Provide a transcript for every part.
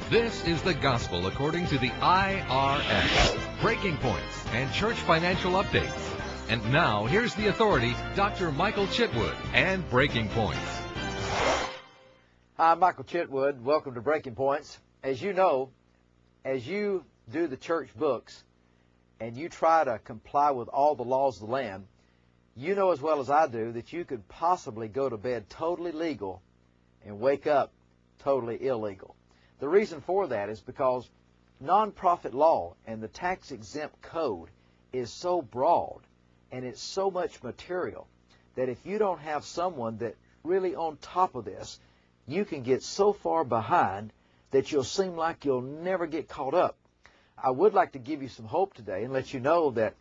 This is the gospel according to the IRS, Breaking Points and Church Financial Updates. And now, here's the authority, Dr. Michael Chitwood and Breaking Points. Hi, I'm Michael Chitwood. Welcome to Breaking Points. As you know, as you do the church books and you try to comply with all the laws of the land, you know as well as I do that you could possibly go to bed totally legal and wake up totally illegal. The reason for that is because nonprofit law and the tax-exempt code is so broad and it's so much material that if you don't have someone that really on top of this, you can get so far behind that you'll seem like you'll never get caught up. I would like to give you some hope today and let you know that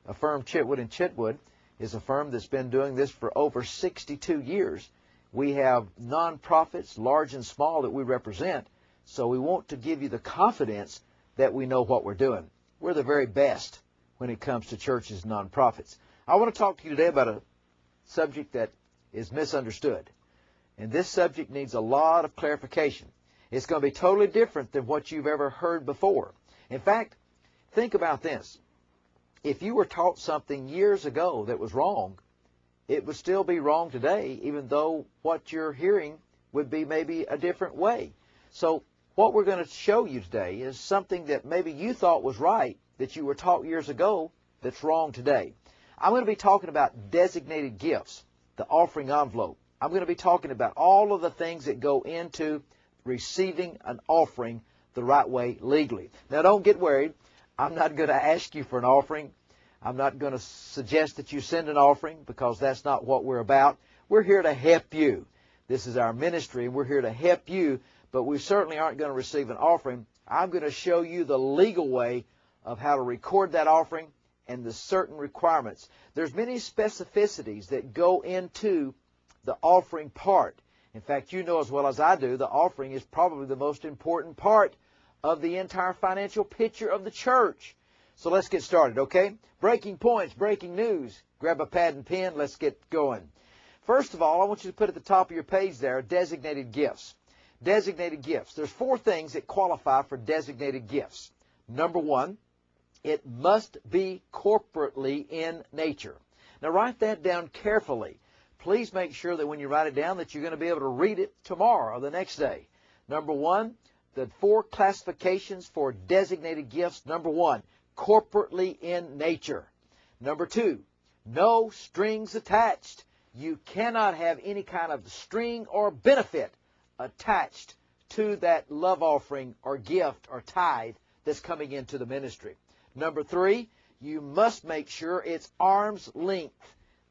a firm, Chitwood & Chitwood, is a firm that's been doing this for over 62 years. We have nonprofits, large and small, that we represent, so we want to give you the confidence that we know what we're doing. We're the very best when it comes to churches and nonprofits. I want to talk to you today about a subject that is misunderstood. And this subject needs a lot of clarification. It's going to be totally different than what you've ever heard before. In fact, think about this. If you were taught something years ago that was wrong, it would still be wrong today, even though what you're hearing would be maybe a different way. So what we're going to show you today is something that maybe you thought was right, that you were taught years ago, that's wrong today. I'm going to be talking about designated gifts, the offering envelope. I'm going to be talking about all of the things that go into receiving an offering the right way legally. Now, don't get worried. I'm not going to ask you for an offering. I'm not going to suggest that you send an offering because that's not what we're about. We're here to help you. This is our ministry, and we're here to help you, but we certainly aren't going to receive an offering. I'm going to show you the legal way of how to record that offering and the certain requirements. There's many specificities that go into the offering part. In fact, you know as well as I do, the offering is probably the most important part of the entire financial picture of the church. So let's get started, okay? Breaking points, breaking news. Grab a pad and pen. Let's get going. First of all, I want you to put at the top of your page there, designated gifts. Designated gifts. There's 4 things that qualify for designated gifts. Number 1, it must be corporately in nature. Now write that down carefully. Please make sure that when you write it down that you're going to be able to read it tomorrow or the next day. Number 1, the 4 classifications for designated gifts. Number 1, corporately in nature. Number 2, no strings attached. You cannot have any kind of string or benefit attached to that love offering or gift or tithe that's coming into the ministry. Number 3, you must make sure it's arm's length.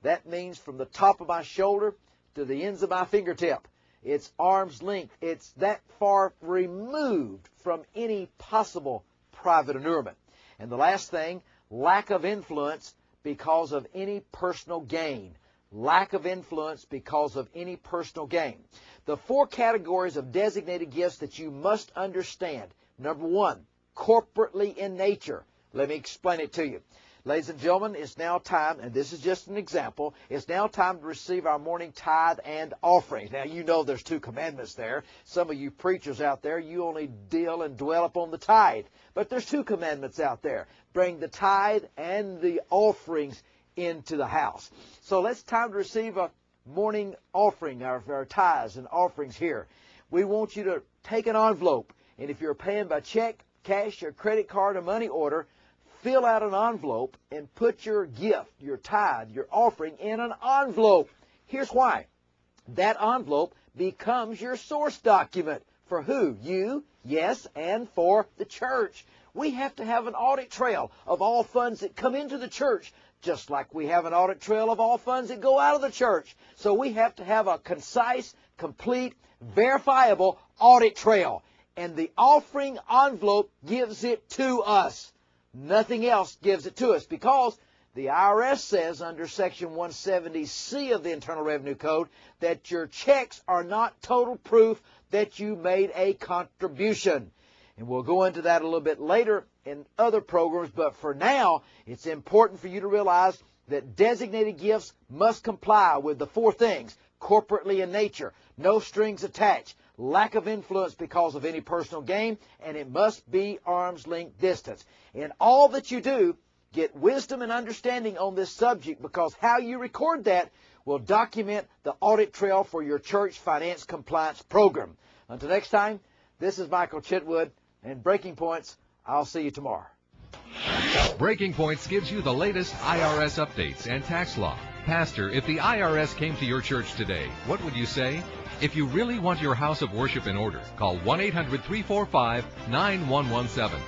That means from the top of my shoulder to the ends of my fingertip. It's arm's length. It's that far removed from any possible private allurement. And the last thing, lack of influence because of any personal gain. Lack of influence because of any personal gain. The 4 categories of designated gifts that you must understand. Number 1, corporately in nature. Let me explain it to you. Ladies and gentlemen, it's now time, and this is just an example, it's now time to receive our morning tithe and offering. Now, you know there's 2 commandments there. Some of you preachers out there, you only deal and dwell upon the tithe. But there's 2 commandments out there. Bring the tithe and the offerings into the house. So it's time to receive a morning offering, our tithes and offerings here. We want you to take an envelope, and if you're paying by check, cash, or credit card, or money order, fill out an envelope and put your gift, your tithe, your offering in an envelope. Here's why. That envelope becomes your source document. For who? You, yes, and for the church. We have to have an audit trail of all funds that come into the church, just like we have an audit trail of all funds that go out of the church. So we have to have a concise, complete, verifiable audit trail. And the offering envelope gives it to us. Nothing else gives it to us because the IRS says under Section 170C of the Internal Revenue Code that your checks are not total proof that you made a contribution. And we'll go into that a little bit later in other programs, but for now, it's important for you to realize that designated gifts must comply with the 4 things: corporately in nature, no strings attached, lack of influence because of any personal gain, and it must be arm's length distance. In all that you do, get wisdom and understanding on this subject, because how you record that will document the audit trail for your church finance compliance program. Until next time, this is Michael Chitwood, and Breaking Points, I'll see you tomorrow. Breaking Points gives you the latest IRS updates and tax law. Pastor, if the IRS came to your church today, what would you say? If you really want your house of worship in order, call 1-800-345-9117.